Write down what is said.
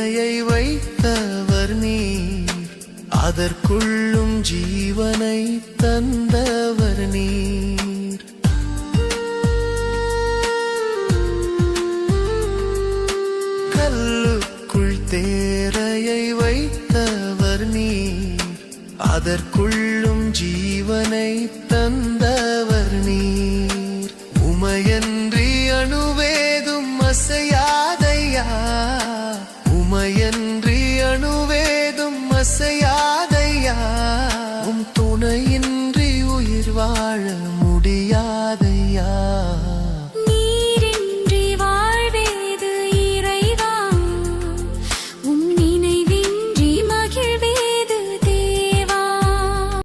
தேரையை வைத்தவர் நீர், அதற்குள்ளும் ஜீவனை தந்தவர் நீர். கல்லுக்குள் தேரையை வைத்தவர் நீர், அதற்குள்ளும் ஜீவனை தந்தவர் நீர். உமையன்றி அணுவேதும் அசையாதையா, உமையன்றி அணுவேதும் அசையா